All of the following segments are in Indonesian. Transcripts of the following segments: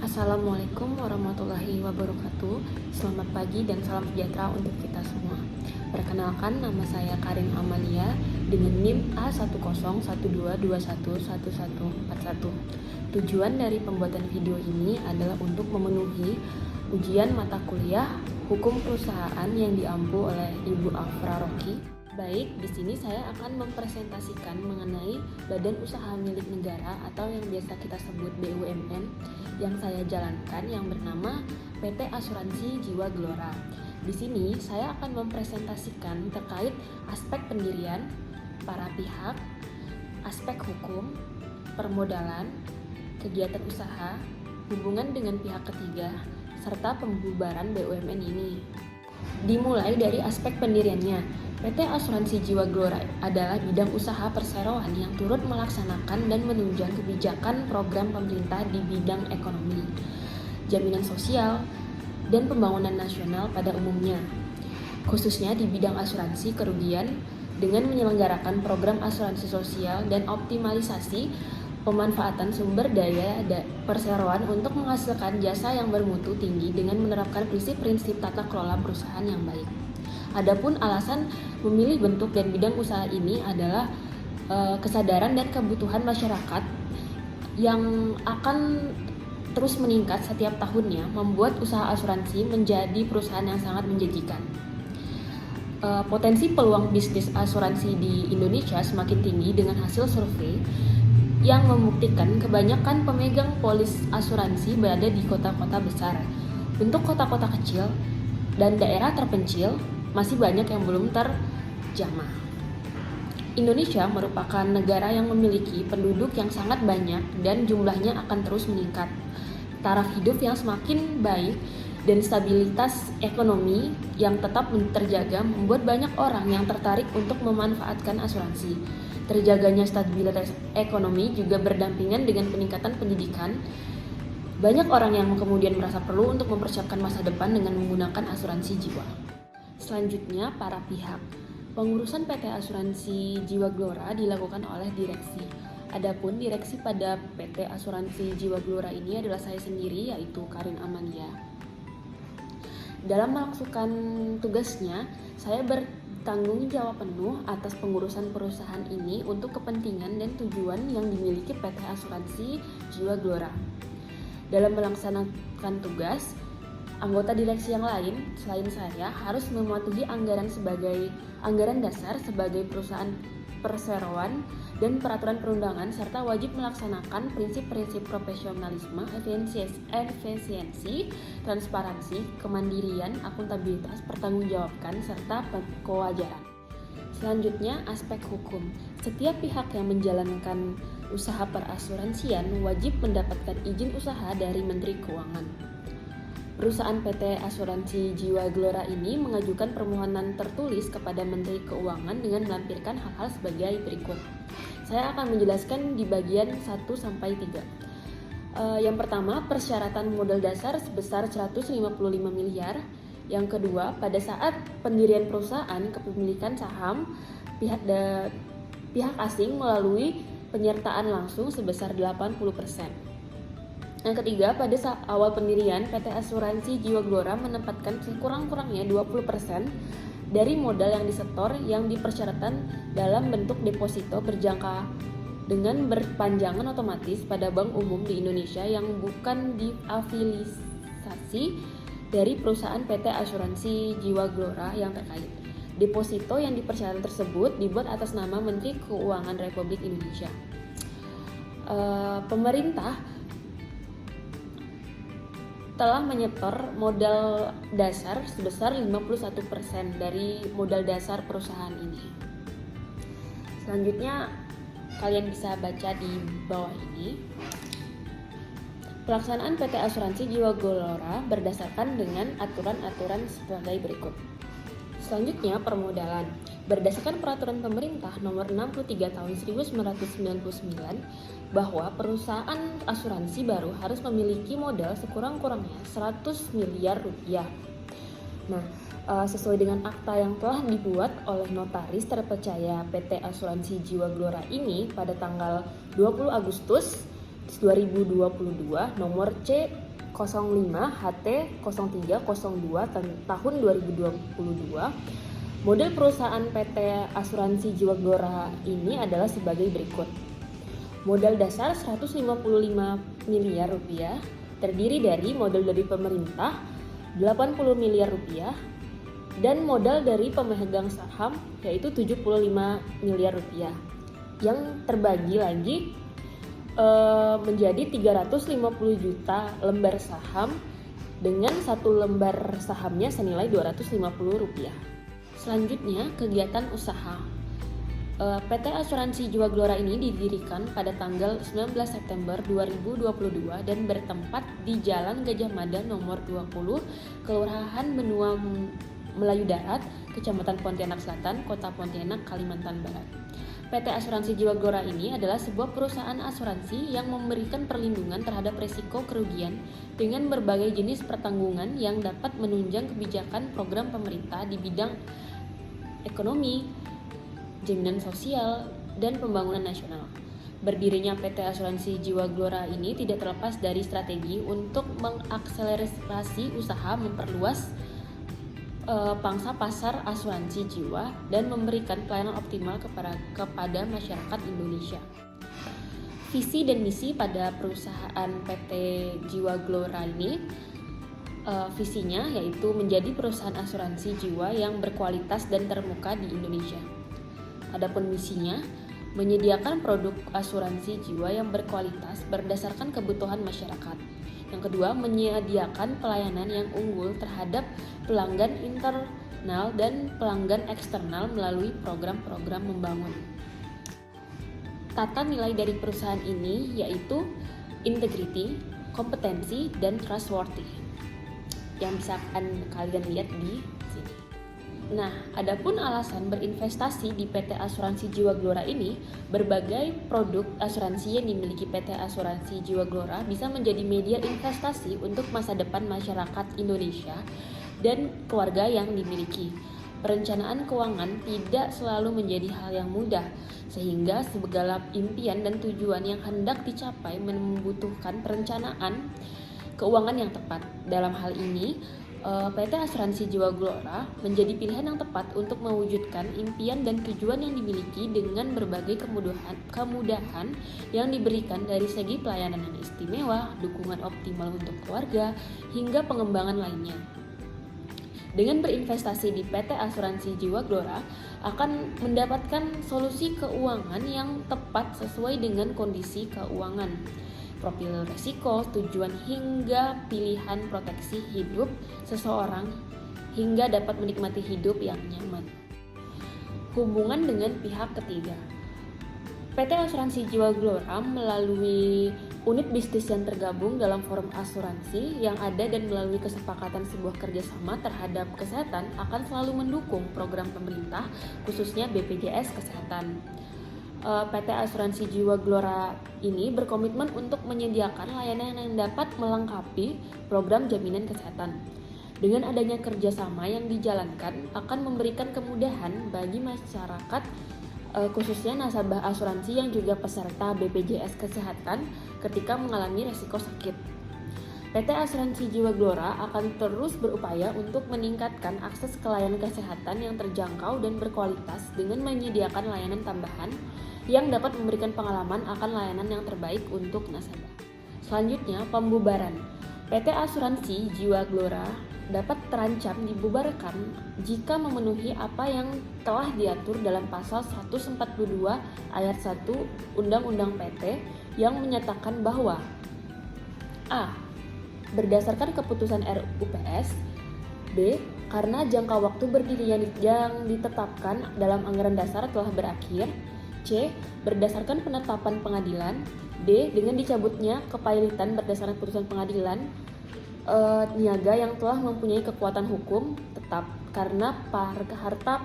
Assalamualaikum warahmatullahi wabarakatuh. Selamat pagi dan salam sejahtera untuk kita semua. Perkenalkan, nama saya Karin Amalia dengan NIM A1012211141. Tujuan dari pembuatan video ini adalah untuk memenuhi ujian mata kuliah Hukum Perusahaan yang diampu oleh Ibu Afra Rocky. Baik, di sini saya akan mempresentasikan mengenai badan usaha milik negara atau yang biasa kita sebut BUMN yang saya jalankan yang bernama PT Asuransi Jiwa Glora. Di sini saya akan mempresentasikan terkait aspek pendirian, para pihak, aspek hukum, permodalan, kegiatan usaha, hubungan dengan pihak ketiga, serta pembubaran BUMN ini. Dimulai dari aspek pendiriannya. PT Asuransi Jiwa Glora adalah bidang usaha perseroan yang turut melaksanakan dan menunjang kebijakan program pemerintah di bidang ekonomi, jaminan sosial, dan pembangunan nasional pada umumnya, khususnya di bidang asuransi kerugian dengan menyelenggarakan program asuransi sosial dan optimalisasi pemanfaatan sumber daya perseroan untuk menghasilkan jasa yang bermutu tinggi dengan menerapkan prinsip-prinsip tata kelola perusahaan yang baik. Adapun alasan memilih bentuk dan bidang usaha ini adalah kesadaran dan kebutuhan masyarakat yang akan terus meningkat setiap tahunnya, membuat usaha asuransi menjadi perusahaan yang sangat menjanjikan. Potensi peluang bisnis asuransi di Indonesia semakin tinggi dengan hasil survei yang membuktikan kebanyakan pemegang polis asuransi berada di kota-kota besar. Untuk kota-kota kecil dan daerah terpencil, masih banyak yang belum terjamah. Indonesia merupakan negara yang memiliki penduduk yang sangat banyak dan jumlahnya akan terus meningkat. Taraf hidup yang semakin baik dan stabilitas ekonomi yang tetap terjaga membuat banyak orang yang tertarik untuk memanfaatkan asuransi. Terjaganya stabilitas ekonomi juga berdampingan dengan peningkatan pendidikan. Banyak orang yang kemudian merasa perlu untuk mempersiapkan masa depan dengan menggunakan asuransi jiwa. Selanjutnya, para pihak. Pengurusan PT Asuransi Jiwa Glora dilakukan oleh direksi. Adapun direksi pada PT Asuransi Jiwa Glora ini adalah saya sendiri, yaitu Karin Amalia. Dalam melaksanakan tugasnya, saya bertanggung jawab penuh atas pengurusan perusahaan ini untuk kepentingan dan tujuan yang dimiliki PT Asuransi Jiwa Glora. Dalam melaksanakan tugas, anggota direksi yang lain selain saya harus mematuhi anggaran dasar sebagai perusahaan perseroan dan peraturan perundangan serta wajib melaksanakan prinsip-prinsip profesionalisme, efisiensi, transparansi, kemandirian, akuntabilitas, pertanggungjawaban serta kewajaran. Selanjutnya, aspek hukum. Setiap pihak yang menjalankan usaha perasuransian wajib mendapatkan izin usaha dari Menteri Keuangan. Perusahaan PT Asuransi Jiwa Glora ini mengajukan permohonan tertulis kepada Menteri Keuangan dengan melampirkan hal-hal sebagai berikut. Saya akan menjelaskan di bagian 1-3. Yang pertama, persyaratan modal dasar sebesar 155 miliar. Yang kedua, pada saat pendirian perusahaan, kepemilikan saham pihak asing melalui penyertaan langsung sebesar 80%. Yang ketiga, pada saat awal pendirian, PT Asuransi Jiwa Glora menempatkan sekurang-kurangnya 20% dari modal yang disetor yang dipersyaratkan dalam bentuk deposito berjangka dengan berpanjangan otomatis pada bank umum di Indonesia yang bukan diafiliasi dari perusahaan PT Asuransi Jiwa Glora yang terkait. Deposito yang dipersyaratkan tersebut dibuat atas nama Menteri Keuangan Republik Indonesia. Pemerintah telah menyetor modal dasar sebesar 51% dari modal dasar perusahaan ini. Selanjutnya, kalian bisa baca di bawah ini. Pelaksanaan PT Asuransi Jiwa Glora berdasarkan dengan aturan-aturan sebagai berikut. Selanjutnya, permodalan. Berdasarkan peraturan pemerintah nomor 63 tahun 1999 bahwa perusahaan asuransi baru harus memiliki modal sekurang-kurangnya 100 miliar rupiah. Nah, sesuai dengan akta yang telah dibuat oleh notaris terpercaya PT Asuransi Jiwa Glora ini pada tanggal 20 Agustus 2022 nomor C HT 0302 tahun 2022. Model perusahaan PT Asuransi Jiwaglora ini adalah sebagai berikut. Modal dasar 155 miliar rupiah, terdiri dari modal dari pemerintah 80 miliar rupiah dan modal dari pemegang saham yaitu 75 miliar rupiah. Yang terbagi lagi menjadi 350 juta lembar saham dengan satu lembar sahamnya senilai 250 rupiah. Selanjutnya, kegiatan usaha. PT Asuransi Jiwaglora ini didirikan pada tanggal 19 September 2022 dan bertempat di Jalan Gajah Mada nomor 20, Kelurahan Benua Melayu Darat, Kecamatan Pontianak Selatan, Kota Pontianak, Kalimantan Barat. PT Asuransi Jiwaglora ini adalah sebuah perusahaan asuransi yang memberikan perlindungan terhadap risiko kerugian dengan berbagai jenis pertanggungan yang dapat menunjang kebijakan program pemerintah di bidang ekonomi, jaminan sosial, dan pembangunan nasional. Berdirinya PT Asuransi Jiwaglora ini tidak terlepas dari strategi untuk mengakselerasi usaha memperluas pangsa pasar asuransi jiwa dan memberikan pelayanan optimal kepada masyarakat Indonesia. Visi dan misi pada perusahaan PT Jiwaglora ini, visinya yaitu menjadi perusahaan asuransi jiwa yang berkualitas dan terkemuka di Indonesia. Adapun misinya, menyediakan produk asuransi jiwa yang berkualitas berdasarkan kebutuhan masyarakat. Yang kedua, menyediakan pelayanan yang unggul terhadap pelanggan internal dan pelanggan eksternal melalui program-program membangun. Tata nilai dari perusahaan ini yaitu integrity, kompetensi, dan trustworthy. Yang bisa kalian lihat di sini. Nah, adapun alasan berinvestasi di PT Asuransi Jiwaglora ini, berbagai produk asuransi yang dimiliki PT Asuransi Jiwaglora bisa menjadi media investasi untuk masa depan masyarakat Indonesia dan keluarga yang dimiliki. Perencanaan keuangan tidak selalu menjadi hal yang mudah, sehingga segala impian dan tujuan yang hendak dicapai membutuhkan perencanaan keuangan yang tepat. Dalam hal ini, PT Asuransi Jiwaglora menjadi pilihan yang tepat untuk mewujudkan impian dan tujuan yang dimiliki dengan berbagai kemudahan yang diberikan dari segi pelayanan yang istimewa, dukungan optimal untuk keluarga, hingga pengembangan lainnya. Dengan berinvestasi di PT Asuransi Jiwaglora akan mendapatkan solusi keuangan yang tepat sesuai dengan kondisi keuangan, profil risiko, tujuan hingga pilihan proteksi hidup seseorang hingga dapat menikmati hidup yang nyaman. Hubungan dengan pihak ketiga. PT Asuransi Jiwaglora melalui unit bisnis yang tergabung dalam forum asuransi yang ada dan melalui kesepakatan sebuah kerjasama terhadap kesehatan akan selalu mendukung program pemerintah, khususnya BPJS Kesehatan. PT Asuransi Jiwaglora ini berkomitmen untuk menyediakan layanan yang dapat melengkapi program jaminan kesehatan. Dengan adanya kerjasama yang dijalankan akan memberikan kemudahan bagi masyarakat, khususnya nasabah asuransi yang juga peserta BPJS Kesehatan ketika mengalami resiko sakit. PT Asuransi Jiwaglora akan terus berupaya untuk meningkatkan akses ke layanan kesehatan yang terjangkau dan berkualitas dengan menyediakan layanan tambahan yang dapat memberikan pengalaman akan layanan yang terbaik untuk nasabah. Selanjutnya, pembubaran. PT Asuransi Jiwaglora dapat terancam dibubarkan jika memenuhi apa yang telah diatur dalam pasal 142 ayat 1 Undang-Undang PT yang menyatakan bahwa A. Berdasarkan keputusan RUPS. B. Karena jangka waktu berdiri yang ditetapkan dalam anggaran dasar telah berakhir. C. Berdasarkan penetapan pengadilan. D. Dengan dicabutnya kepailitan berdasarkan putusan pengadilan niaga yang telah mempunyai kekuatan hukum tetap karena harta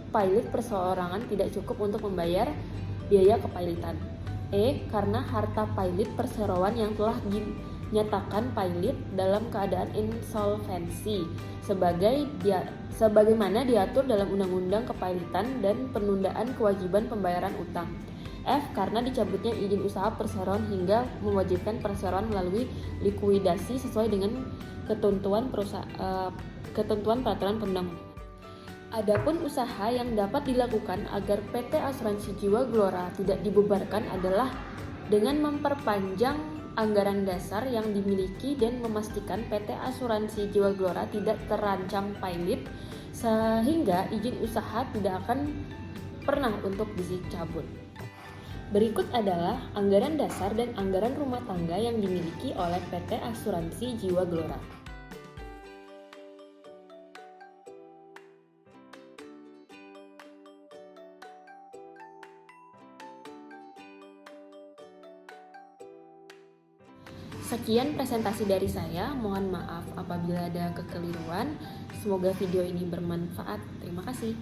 pailit perseorangan tidak cukup untuk membayar biaya kepailitan. E. Karena harta pailit perseroan yang telah dinyatakan pailit dalam keadaan insolvensi sebagaimana diatur dalam Undang-Undang Kepailitan dan Penundaan Kewajiban Pembayaran Utang. F. Karena dicabutnya izin usaha perseroan hingga mewajibkan perseroan melalui likuidasi sesuai dengan ketentuan peraturan perundang-undangan. Adapun usaha yang dapat dilakukan agar PT Asuransi Jiwa Glora tidak dibubarkan adalah dengan memperpanjang anggaran dasar yang dimiliki dan memastikan PT Asuransi Jiwa Glora tidak terancam pailit sehingga izin usaha tidak akan pernah untuk dicabut. Berikut adalah anggaran dasar dan anggaran rumah tangga yang dimiliki oleh PT Asuransi Jiwa Glora. Sekian presentasi dari saya, mohon maaf apabila ada kekeliruan. Semoga video ini bermanfaat. Terima kasih.